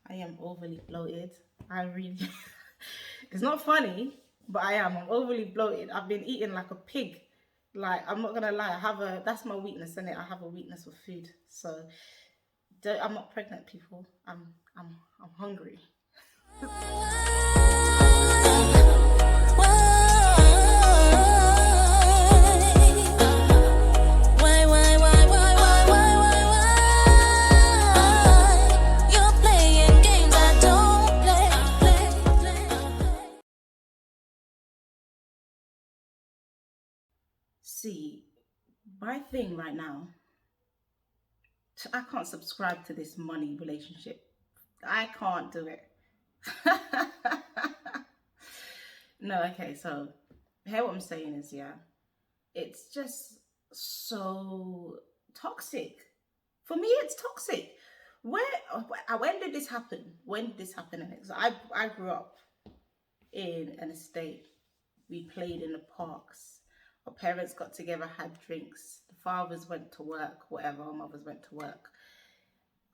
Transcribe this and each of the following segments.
I am overly bloated. I really, it's not funny, but I'm overly bloated. I've been eating like a pig. Like, I'm not gonna lie, that's my weakness, isn't it? I have a weakness for food. So, I'm not pregnant, people. I'm hungry. See, my thing right now, I can't subscribe to this money relationship. I can't do it. No, okay, so here what I'm saying is, yeah, it's just so toxic. For me, it's toxic. When did this happen? When did this happen? So I grew up in an estate. We played in the parks. Our parents got together, had drinks. The fathers went to work, whatever. Our mothers went to work.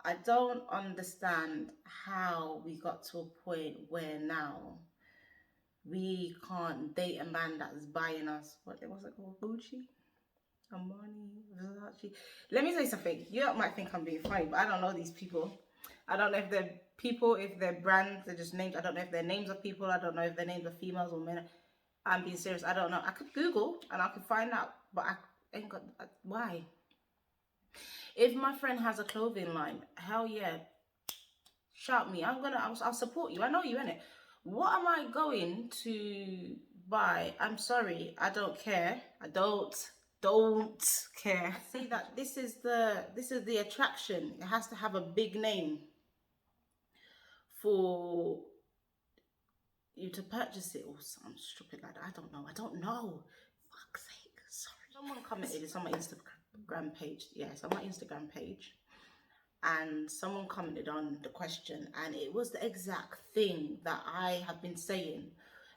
I don't understand how we got to a point where now we can't date a man that's buying us, what was it called? Gucci? Armani? Versace? Let me say something. You might think I'm being funny, but I don't know these people. I don't know if they're people, if they're brands, they're just names. I don't know if they're names of people. I don't know if they're names of females or men. I'm being serious. I don't know. I could Google and I could find out, but I ain't got. Why? If my friend has a clothing line, hell yeah, shout me. I'll support you. I know you, innit? What am I going to buy? I'm sorry. I don't care. I don't care. See that this is the attraction. It has to have a big name for you to purchase it or something stupid like that. I don't know. Fuck's sake. Sorry. Someone commented, it's on my Instagram page. Yeah, it's on my Instagram page. And someone commented on the question, and it was the exact thing that I have been saying.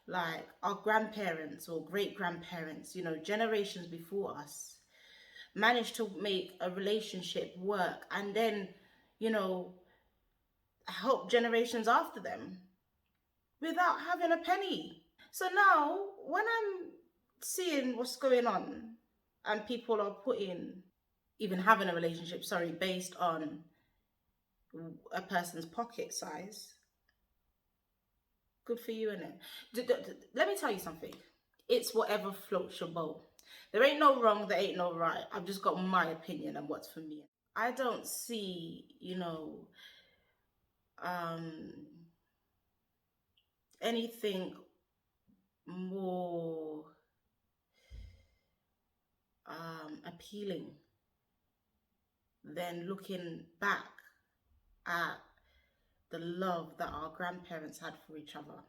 Like, our grandparents or great grandparents, generations before us, managed to make a relationship work and then, help generations after them without having a penny. So now, when I'm seeing what's going on and people are even having a relationship, based on a person's pocket size, good for you, innit? Let me tell you something. It's whatever floats your boat. There ain't no wrong, there ain't no right. I've just got my opinion and what's for me. I don't see, anything more appealing than looking back at the love that our grandparents had for each other.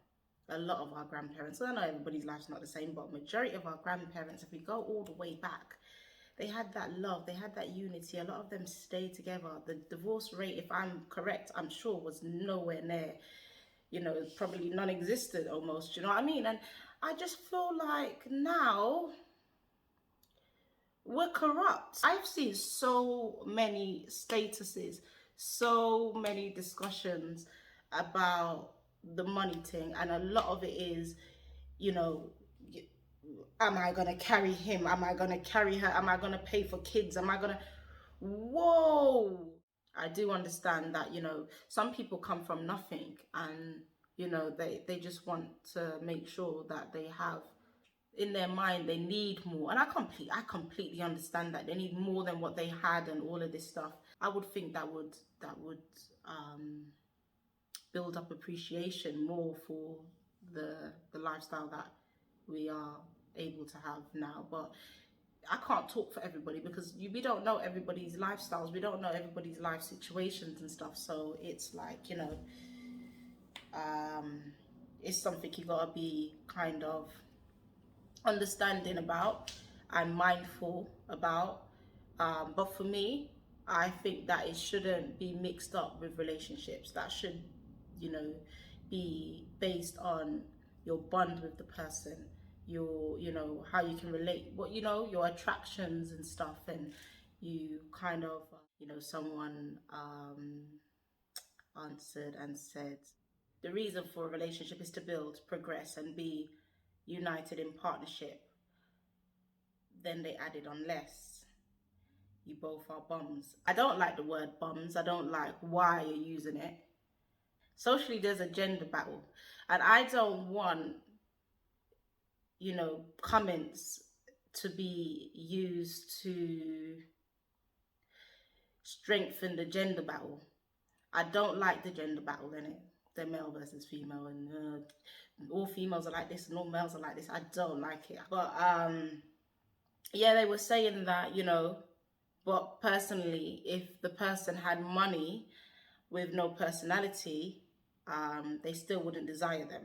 A lot of our grandparents, I know everybody's life's not the same, but majority of our grandparents, if we go all the way back, they had that love, they had that unity. A lot of them stayed together. The divorce rate, if I'm correct, I'm sure was nowhere near, probably non-existent almost, you know what I mean? And I just feel like now we're corrupt. I've seen so many statuses, so many discussions about the money thing, and a lot of it is, you know, am I gonna carry him? Am I gonna carry her? Am I gonna pay for kids? Am I gonna? Whoa! I do understand that, some people come from nothing and, they just want to make sure that they have in their mind they need more, and I completely understand that they need more than what they had and all of this stuff. I would think that would build up appreciation more for the lifestyle that we are able to have now. But I can't talk for everybody because we don't know everybody's lifestyles, we don't know everybody's life situations and stuff. So it's like, it's something you gotta be kind of understanding about and mindful about. But for me, I think that it shouldn't be mixed up with relationships. That should, be based on your bond with the person, your, how you can relate, your attractions and stuff, and you kind of, someone answered and said, the reason for a relationship is to build, progress, and be united in partnership. Then they added, unless you both are bums. I don't like the word bums. I don't like why you're using it. Socially, there's a gender battle. And I don't want, comments to be used to strengthen the gender battle. I don't like the gender battle in it. The male versus female, and all females are like this and all males are like this. I don't like it. But yeah, they were saying that, but personally, if the person had money with no personality, they still wouldn't desire them.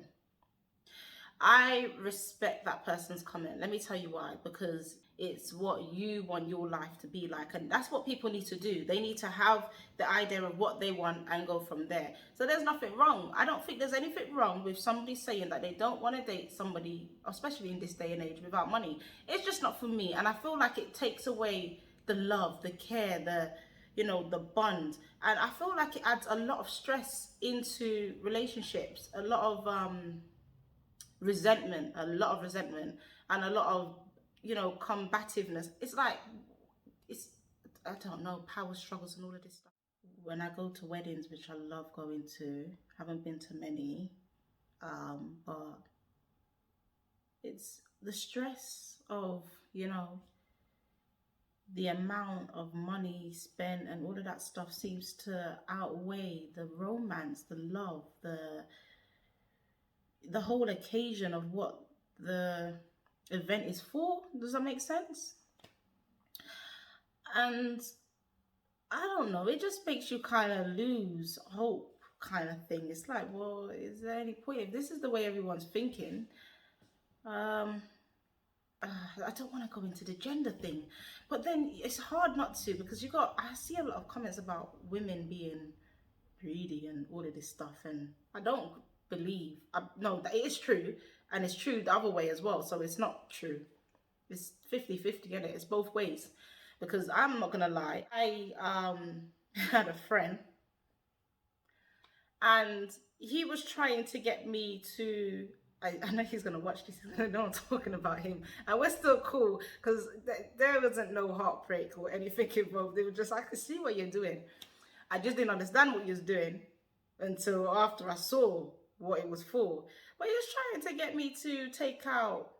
I respect that person's comment. Let me tell you why. Because it's what you want your life to be like. And that's what people need to do. They need to have the idea of what they want and go from there. So there's nothing wrong. I don't think there's anything wrong with somebody saying that they don't want to date somebody, especially in this day and age, without money. It's just not for me. And I feel like it takes away the love, the care, the bond. And I feel like it adds a lot of stress into relationships. A lot of resentment, and a lot of combativeness. It's like, I don't know, power struggles and all of this stuff. When I go to weddings, which I love going to, haven't been to many, but it's the stress of the amount of money spent and all of that stuff seems to outweigh the romance, the love, the whole occasion of what the event is for. Does that make sense? And I don't know, it just makes you kind of lose hope, kind of thing. It's like, well, is there any point if this is the way everyone's thinking? I don't want to go into the gender thing, but then it's hard not to, because I see a lot of comments about women being greedy and all of this stuff, and I don't believe, no, that it is true, and it's true the other way as well, so it's not true. It's 50-50, isn't it? It's both ways. Because I'm not gonna lie, I had a friend, and he was trying to get me to, I know he's gonna watch this, he's gonna know I'm talking about him, and we're still cool, because there wasn't no heartbreak or anything involved. They were just, I could see what you're doing. I just didn't understand what he was doing until after I saw what it was for. But he was trying to get me to take out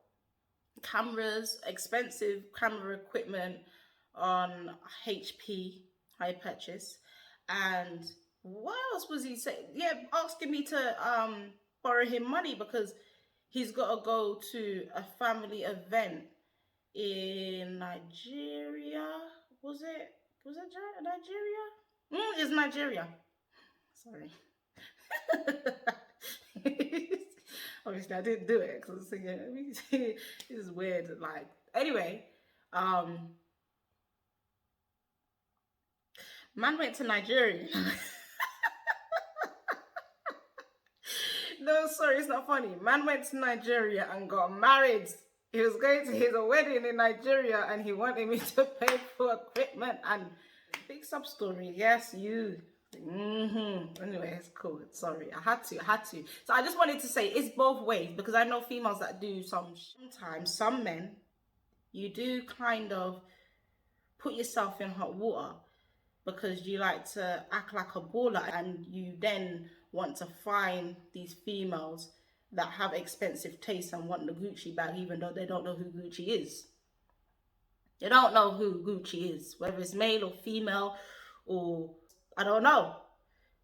cameras, expensive camera equipment on HP, high purchase. And what else was he saying? Yeah, asking me to borrow him money because he's got to go to a family event in Nigeria. Was it Nigeria? It's Nigeria. Sorry. Obviously I didn't do it because I was thinking this is weird. Like, anyway, man went to Nigeria. No, sorry, it's not funny. Man went to Nigeria and got married. He was going to his wedding in Nigeria and he wanted me to pay for equipment and big sub story. Yes, you. Anyway, it's cool. Sorry, I had to. So I just wanted to say it's both ways, because I know females that do sometimes, some men, you do kind of put yourself in hot water because you like to act like a baller, and you then want to find these females that have expensive taste and want the Gucci bag, even though they don't know who Gucci is. They don't know who Gucci is, whether it's male or female, or I don't know.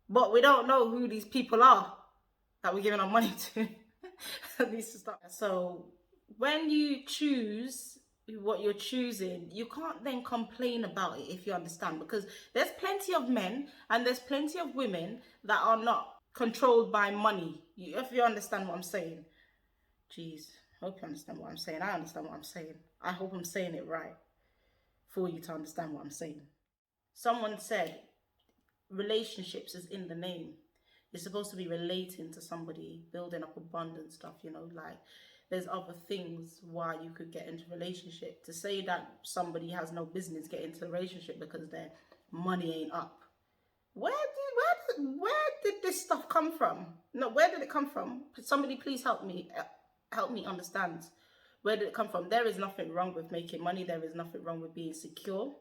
But we don't know who these people are that we're giving our money to. Needs to stop. So when you choose what you're choosing, you can't then complain about it, if you understand, because there's plenty of men and there's plenty of women that are not controlled by money. If you understand what I'm saying. Jeez, hope you understand what I'm saying. I understand what I'm saying. I hope I'm saying it right for you to understand what I'm saying. Someone said relationships is in the name. You're supposed to be relating to somebody, building up a bond and stuff, like there's other things why you could get into a relationship. To say that somebody has no business getting into a relationship because their money ain't up. where did this stuff come from? No, where did it come from? Somebody please help me understand. Where did it come from? There is nothing wrong with making money. There is nothing wrong with being secure.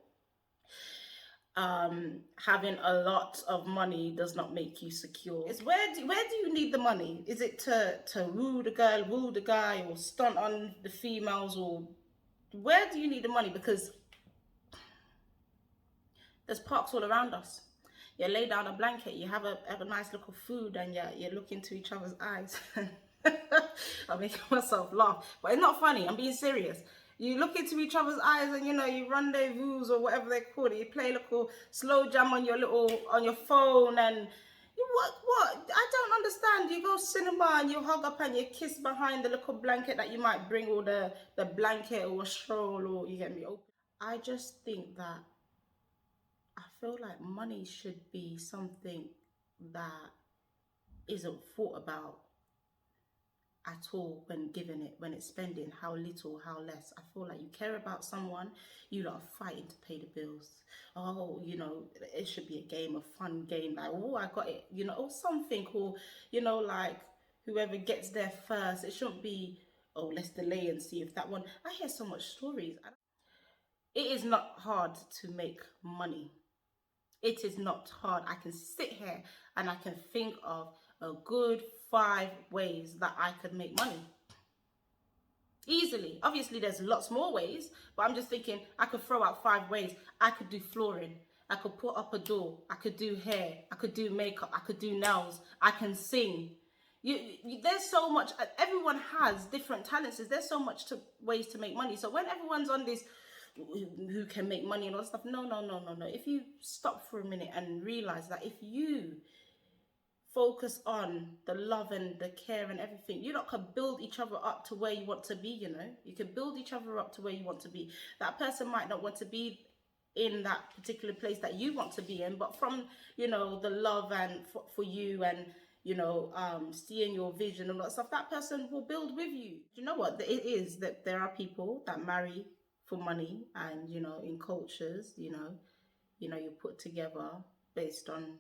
Having a lot of money does not make you secure. It's where do you need the money? Is it to woo the girl, woo the guy, or stunt on the females, or where do you need the money? Because there's parks all around us. You lay down a blanket, you have a nice little food, and you look into each other's eyes. I'm making myself laugh, but it's not funny. I'm being serious. You look into each other's eyes, and you rendezvous or whatever they call it. You play a little slow jam on your phone, and what? I don't understand. You go cinema and you hug up and you kiss behind the little blanket that you might bring, or the blanket or a stroll, or you get me open. I just think that I feel like money should be something that isn't thought about at all when giving it, when it's spending, how little, how less. I feel like you care about someone, you lot are fighting to pay the bills. Oh, it should be a game, a fun game, like, oh, I got it, or something, or, like, whoever gets there first. It shouldn't be, oh, let's delay and see if that one. I hear so much stories. It is not hard to make money. It is not hard. I can sit here and I can think of a good 5 ways that I could make money. Easily. Obviously, there's lots more ways, but I'm just thinking I could throw out 5 ways. I could do flooring. I could put up a door. I could do hair. I could do makeup. I could do nails. I can sing. There's so much. Everyone has different talents. There's so much ways to make money. So when everyone's on this, who can make money and all that stuff, no. If you stop for a minute and realize that if you focus on the love and the care and everything, you lot can build each other up to where you want to be. You can build each other up to where you want to be. That person might not want to be in that particular place that you want to be in, but from the love and for you, and seeing your vision and all that stuff, that person will build with you. You know what it is, that there are people that marry for money, and in cultures, you're put together based on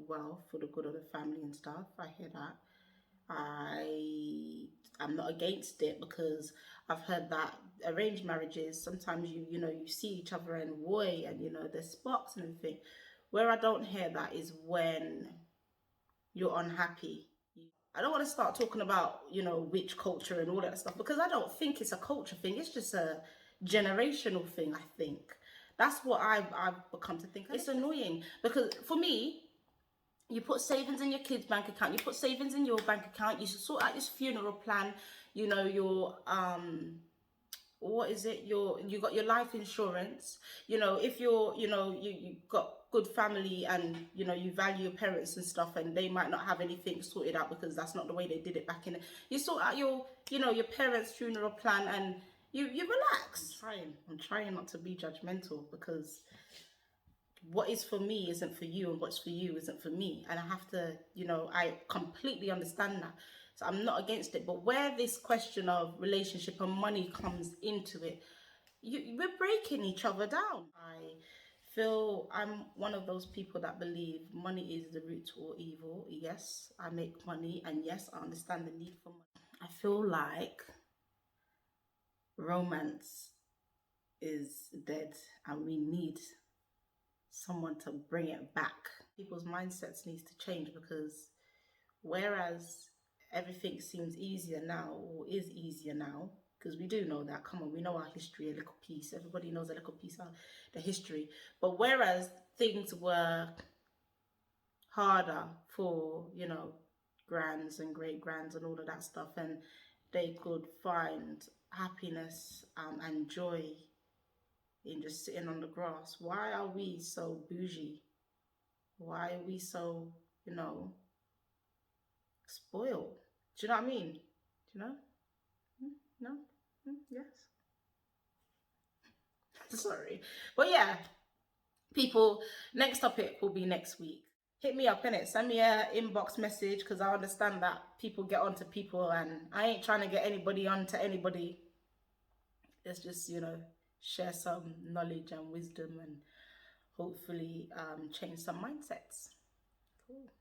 wealth for the good of the family and stuff. I hear that. I'm not against it, because I've heard that arranged marriages, sometimes you see each other and there's sparks and everything. Where I don't hear that is when you're unhappy. I don't want to start talking about witch culture and all that stuff, because I don't think it's a culture thing. It's just a generational thing. I think that's what I've become to think. It's annoying, because for me, you put savings in your kids' bank account, you put savings in your bank account, you sort out this funeral plan, your what is it, you got your life insurance, if you got good family, and you value your parents and stuff, and they might not have anything sorted out because that's not the way they did it back in you sort out your your parents' funeral plan, and you relax. I'm trying not to be judgmental, because what is for me isn't for you, and what's for you isn't for me, and I have to I completely understand that. So I'm not against it, but where this question of relationship and money comes into it, we're breaking each other down. I feel I'm one of those people that believe money is the root to all evil. Yes, I make money, and yes, I understand the need for money. I feel like romance is dead, and we need someone to bring it back. People's mindsets needs to change, because whereas everything seems easier now, or is easier now, because we do know that, come on, we know our history a little piece. Everybody knows a little piece of the history. But whereas things were harder for, grands and great grands and all of that stuff, and they could find happiness and joy in just sitting on the grass. Why are we so bougie? Why are we so, spoiled? Do you know what I mean? Do you know? No? Yes. Sorry. But yeah, people, next topic will be next week. Hit me up, innit? Send me a inbox message, because I understand that people get onto people, and I ain't trying to get anybody onto anybody. Let's just, share some knowledge and wisdom, and hopefully change some mindsets. Cool.